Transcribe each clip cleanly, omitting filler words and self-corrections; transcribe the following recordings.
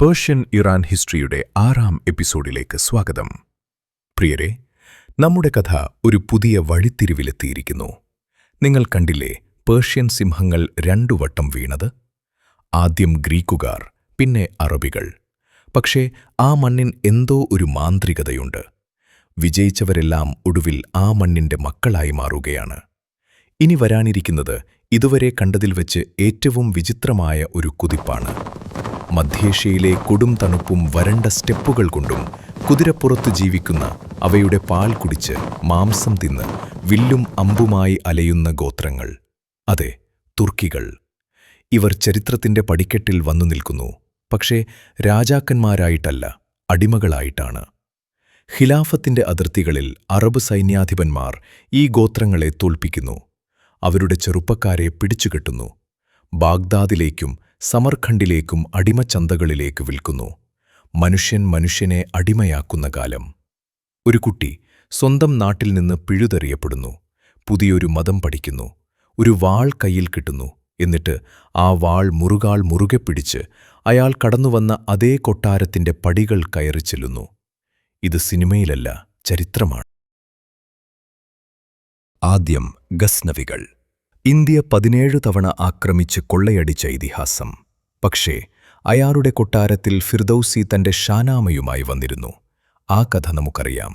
Persian Iran ഹിസ്റ്ററിയുടെ 6ാം എപ്പിസോഡിലേക്ക് സ്വാഗതം. പ്രിയരെ, നമ്മുടെ കഥ ഒരു പുതിയ വഴിത്തിരിവിലെത്തിയിരിക്കുന്നു. നിങ്ങൾ കണ്ടില്ലേ പേർഷ്യൻ സിംഹങ്ങൾ 2 വട്ടം വീണത്? ആദ്യം ഗ്രീക്കുകാർ, പിന്നെ അറബികൾ. പക്ഷേ ആ മണ്ണിൻ എന്തോ ഒരു മാന്ത്രികതയുണ്ട്. വിജയിച്ചവരെല്ലാം ഒടുവിൽ ആ മണ്ണിന്റെ മക്കളായി മാറുകയാണ്. ഇനി വരാനിരിക്കുന്നത് ഇതുവരെ കണ്ടതിൽ വെച്ച് ഏറ്റവും വിചിത്രമായ ഒരു കുതിപ്പാണ്. മധ്യേഷ്യയിലെ കൊടും തണുപ്പും വരണ്ട സ്റ്റെപ്പുകൾ കൊണ്ടും കുതിരപ്പുറത്ത് ജീവിക്കുന്ന, അവയുടെ പാൽ കുടിച്ച് മാംസം തിന്ന് വില്ലും അമ്പുമായി അലയുന്ന ഗോത്രങ്ങൾ. അതെ, തുർക്കികൾ. ഇവർ ചരിത്രത്തിന്റെ പടിക്കെട്ടിൽ വന്നു നിൽക്കുന്നു. പക്ഷേ രാജാക്കന്മാരായിട്ടല്ല, അടിമകളായിട്ടാണ്. ഖിലാഫത്തിന്റെ അതിർത്തികളിൽ അറബ് സൈന്യാധിപന്മാർ ഈ ഗോത്രങ്ങളെ തോൽപ്പിക്കുന്നു. അവരുടെ ചെറുപ്പക്കാരെ പിടിച്ചുകെട്ടുന്നു. ബാഗ്ദാദിലേക്കും സമർഖണ്ഡിലേക്കും അടിമച്ചന്തകളിലേക്ക് വിൽക്കുന്നു. മനുഷ്യൻ മനുഷ്യനെ അടിമയാക്കുന്ന കാലം. ഒരു കുട്ടി സ്വന്തം നാട്ടിൽ നിന്ന് പിഴുതെറിയപ്പെടുന്നു. പുതിയൊരു മതം പഠിക്കുന്നു. ഒരു വാൾ കയ്യിൽ കിട്ടുന്നു. എന്നിട്ട് ആ വാൾ മുറുകെ പിടിച്ച് അയാൾ കടന്നുവന്ന അതേ കൊട്ടാരത്തിന്റെ പടികൾ കയറി ചെല്ലുന്നു. ഇത് സിനിമയിലല്ല, ചരിത്രമാണ്. ആദ്യം ഗസ്നവികൾ. ഇന്ത്യ 17 തവണ ആക്രമിച്ച് കൊള്ളയടിച്ച ഇതിഹാസം. പക്ഷേ അയാളുടെ കൊട്ടാരത്തിൽ ഫിർദൌസി തന്റെ ഷാനാമയുമായി വന്നിരുന്നു. ആ കഥ നമുക്കറിയാം.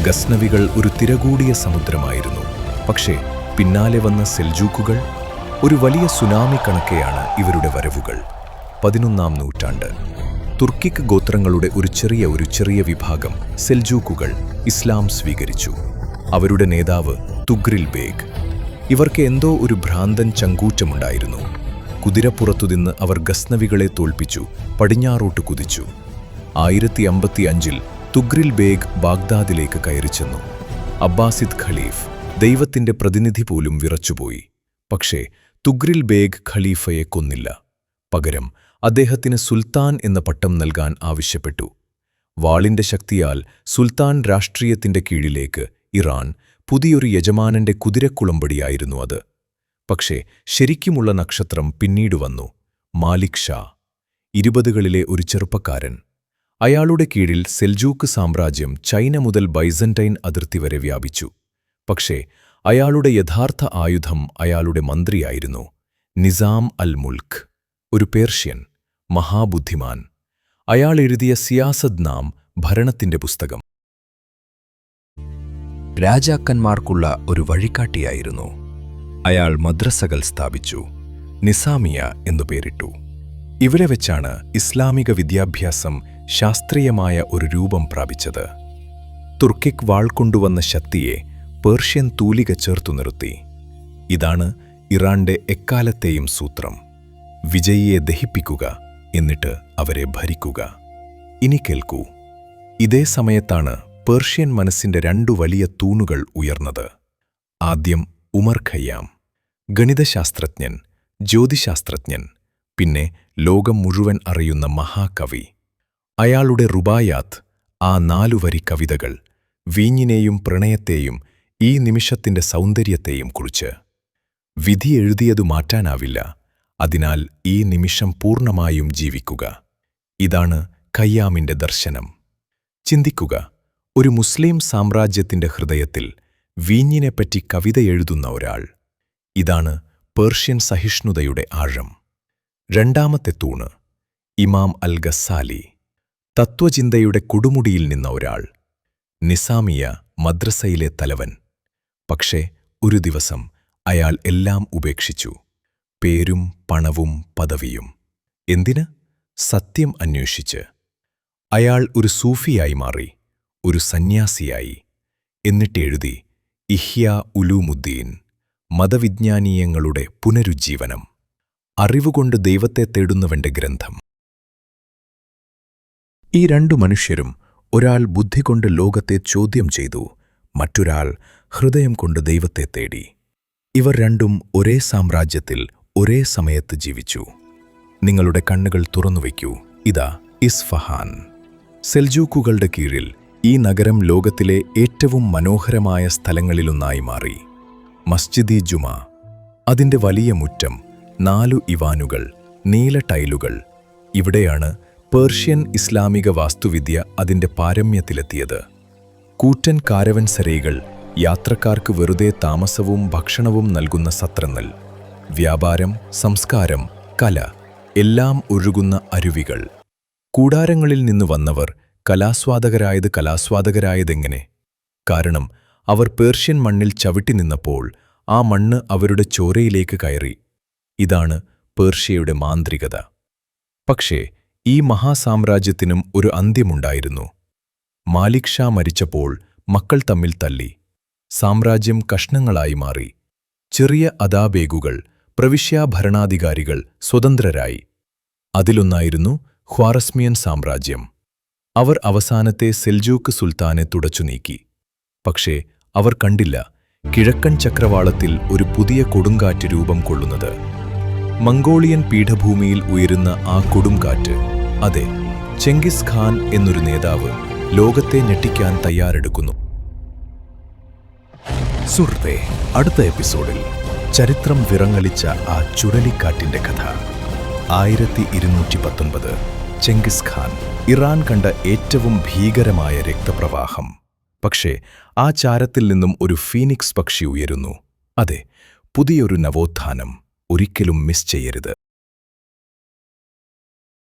ഗസ്നവികൾ ഒരു തിരകൂടിയ സമുദ്രമായിരുന്നു. പക്ഷേ പിന്നാലെ വന്ന സെൽജൂക്കുകൾ, ഒരു വലിയ സുനാമി കണക്കെയാണ് ഇവരുടെ വരവുകൾ. 11ാം നൂറ്റാണ്ട്. തുർക്കിക് ഗോത്രങ്ങളുടെ ഒരു ചെറിയ വിഭാഗം സെൽജൂക്കുകൾ ഇസ്ലാം സ്വീകരിച്ചു. അവരുടെ നേതാവ് തുഗ്രിൽ ബേഗ്. ഇവർക്ക് എന്തോ ഒരു ഭ്രാന്തൻ ചങ്കൂറ്റമുണ്ടായിരുന്നു. കുതിരപ്പുറത്തുനിന്ന് അവർ ഗസ്നവികളെ തോൽപ്പിച്ചു പടിഞ്ഞാറോട്ട് കുതിച്ചു. 1055-ൽ തുഗ്രിൽ ബേഗ് ബാഗ്ദാദിലേക്ക് കയറിച്ചെന്നു. അബ്ബാസിദ് ഖലീഫ്, ദൈവത്തിന്റെ പ്രതിനിധി പോലും വിറച്ചുപോയി. പക്ഷേ തുഗ്രിൽ ബേഗ് ഖലീഫയെ കൊന്നില്ല. പകരം അദ്ദേഹത്തിന് സുൽത്താൻ എന്ന പട്ടം നൽകാൻ ആവശ്യപ്പെട്ടു. വാളിന്റെ ശക്തിയാൽ സുൽത്താൻ രാഷ്ട്രീയത്തിന്റെ കീഴിലേക്ക് ഇറാൻ പുതിയൊരു യജമാനന്റെ കുതിരക്കുളമ്പടിയായിരുന്നു അത്. പക്ഷേ ശരിക്കുമുള്ള നക്ഷത്രം പിന്നീട് വന്നു. മാലിക് ഷാ, 20കളിലെ ഒരു ചെറുപ്പക്കാരൻ. അയാളുടെ കീഴിൽ സെൽജൂക്ക് സാമ്രാജ്യം ചൈന മുതൽ ബൈസന്റൈൻ അതിർത്തി വരെ വ്യാപിച്ചു. പക്ഷേ അയാളുടെ യഥാർത്ഥ ആയുധം അയാളുടെ മന്ത്രിയായിരുന്നു, നിസാം അൽ മുൽക്ക്, ഒരു പേർഷ്യൻ, മഹാബുദ്ധിമാൻ. അയാൾ എഴുതിയ സിയാസത് നാം, ഭരണത്തിന്റെ പുസ്തകം, രാജാക്കന്മാർക്കുള്ള ഒരു വഴികാട്ടിയായിരുന്നു. അയാൾ മദ്രസകൾ സ്ഥാപിച്ചു. നിസാമിയ എന്നു പേരിട്ടു. ഇവിടെ വെച്ചാണ് ഇസ്ലാമിക വിദ്യാഭ്യാസം ശാസ്ത്രീയമായ ഒരു രൂപം പ്രാപിച്ചത്. തുർക്കിക് വാൾ കൊണ്ടുവന്ന ശക്തിയെ പേർഷ്യൻ തൂലിക ചേർത്തു നിർത്തി. ഇതാണ് ഇറാന്റെ എക്കാലത്തെയും സൂത്രം. വിജയിയെ ദഹിപ്പിക്കുക, എന്നിട്ട് അവരെ ഭരിക്കുക. ഇനി കേൾക്കൂ. ഇതേ സമയത്താണ് പേർഷ്യൻ മനസ്സിന്റെ 2 വലിയ തൂണുകൾ ഉയർന്നത്. ആദ്യം ഉമർ ഖയ്യാം, ഗണിതശാസ്ത്രജ്ഞൻ, ജ്യോതിശാസ്ത്രജ്ഞൻ, പിന്നെ ലോകം മുഴുവൻ അറിയുന്ന മഹാകവി. അയാളുടെ റുബായാത്ത്, ആ 4 വരി കവിതകൾ, വീഞ്ഞിനെയും പ്രണയത്തെയും ഈ നിമിഷത്തിന്റെ സൗന്ദര്യത്തെയും കുറിച്ച്. വിധി എഴുതിയതു മാറ്റാനാവില്ല. അതിനാൽ ഈ നിമിഷം പൂർണ്ണമായും ജീവിക്കുക. ഇതാണ് ഖയ്യാമിന്റെ ദർശനം. ചിന്തിക്കുക, ഒരു മുസ്ലിം സാമ്രാജ്യത്തിന്റെ ഹൃദയത്തിൽ വീഞ്ഞിനെപ്പറ്റി കവിത എഴുതുന്ന ഒരാൾ. ഇതാണ് പേർഷ്യൻ സഹിഷ്ണുതയുടെ ആഴം. 2ാമത്തെ തൂണ്, ഇമാം അൽ ഗസ്സാലി, തത്വചിന്തയുടെ കൊടുമുടിയിൽ നിന്ന ഒരാൾ. നിസാമിയ, മദ്രസയിലെ തലവൻ. പക്ഷേ ഒരു ദിവസം അയാൾ എല്ലാം ഉപേക്ഷിച്ചു. പേരും പണവും പദവിയും. എന്തിന്? സത്യം അന്വേഷിച്ച്. അയാൾ ഒരു സൂഫിയായി മാറി, ഒരു സന്യാസിയായി. എന്നിട്ടെഴുതി ഇഹ്യാ ഉലൂമുദ്ദീൻ, മതവിജ്ഞാനീയങ്ങളുടെ പുനരുജ്ജീവനം, അറിവുകൊണ്ട് ദൈവത്തെ തേടുന്നവന്റെ ഗ്രന്ഥം. ഈ 2 മനുഷ്യരും, ഒരാൾ ബുദ്ധി കൊണ്ട് ലോകത്തെ ചോദ്യം ചെയ്തു, മറ്റൊരാൾ ഹൃദയം കൊണ്ട് ദൈവത്തെ തേടി. ഇവർ 2ഉം ഒരേ സാമ്രാജ്യത്തിൽ ഒരേ സമയത്ത് ജീവിച്ചു. നിങ്ങളുടെ കണ്ണുകൾ തുറന്നുവയ്ക്കൂ. ഇതാ ഇസ്ഫഹാൻ. സെൽജൂക്കുകളുടെ കീഴിൽ ഈ നഗരം ലോകത്തിലെ ഏറ്റവും മനോഹരമായ സ്ഥലങ്ങളിലൊന്നായി മാറി. മസ്ജിദി ജുമാ, അതിന്റെ വലിയ മുറ്റം, 4 ഇവാനുകൾ, നീല ടൈലുകൾ. ഇവിടെയാണ് പേർഷ്യൻ ഇസ്ലാമിക വാസ്തുവിദ്യ അതിന്റെ പാരമ്യത്തിലെത്തിയത്. കൂറ്റൻ കാരവൻസരൈകൾ, യാത്രക്കാർക്ക് വെറുതെ താമസവും ഭക്ഷണവും നൽകുന്ന സത്രങ്ങൾ, വ്യാപാരം, സംസ്കാരം, കല എല്ലാം ഒഴുകുന്ന അരുവികൾ. കൂടാരങ്ങളിൽ നിന്ന് വന്നവർ കലാസ്വാദകരായതെങ്ങനെ? കാരണം അവർ പേർഷ്യൻ മണ്ണിൽ ചവിട്ടി നിന്നപ്പോൾ ആ മണ്ണ് അവരുടെ ചോരയിലേക്ക് കയറി. ഇതാണ് പേർഷ്യയുടെ മാന്ത്രികത. പക്ഷേ ഈ മഹാസാമ്രാജ്യത്തിനും ഒരു അന്ത്യമുണ്ടായിരുന്നു. മാലിക് ഷാ മരിച്ചപ്പോൾ മക്കൾ തമ്മിൽ തല്ലി. സാമ്രാജ്യം കഷ്ണങ്ങളായി മാറി. ചെറിയ അദാബേഗുകൾ, പ്രവിശ്യാ ഭരണാധികാരികൾ സ്വതന്ത്രരായി. അതിലൊന്നായിരുന്നു ഖ്വാറസ്മിയൻ സാമ്രാജ്യം. അവർ അവസാനത്തെ സെൽജൂക്ക് സുൽത്താനെ തുടച്ചു നീക്കി. പക്ഷേ അവർ കണ്ടില്ല കിഴക്കൻ ചക്രവാളത്തിൽ ഒരു പുതിയ കൊടുങ്കാറ്റ് രൂപം കൊള്ളുന്നത്. മംഗോളിയൻ പീഠഭൂമിയിൽ ഉയരുന്ന ആ കൊടുങ്കാറ്റ്, അതെ, ചെങ്കിസ് ഖാൻ എന്നൊരു നേതാവ് ലോകത്തെ ഞെട്ടിക്കാൻ തയ്യാറെടുക്കുന്നു. സുഹൃത്തേ, അടുത്ത എപ്പിസോഡിൽ ചരിത്രം വിറങ്ങലിച്ച ആ ചുഴലിക്കാറ്റിന്റെ കഥ. 1219 ചെങ്കിസ് ഖാൻ ഇറാൻ കണ്ട ഏറ്റവും ഭീകരമായ രക്തപ്രവാഹം. പക്ഷേ ആ ചാരത്തിൽ നിന്നും ഒരു ഫീനിക്സ് പക്ഷി ഉയരുന്നു. അതെ, പുതിയൊരു നവോത്ഥാനം. ഒരിക്കലും മിസ് ചെയ്യരുത്.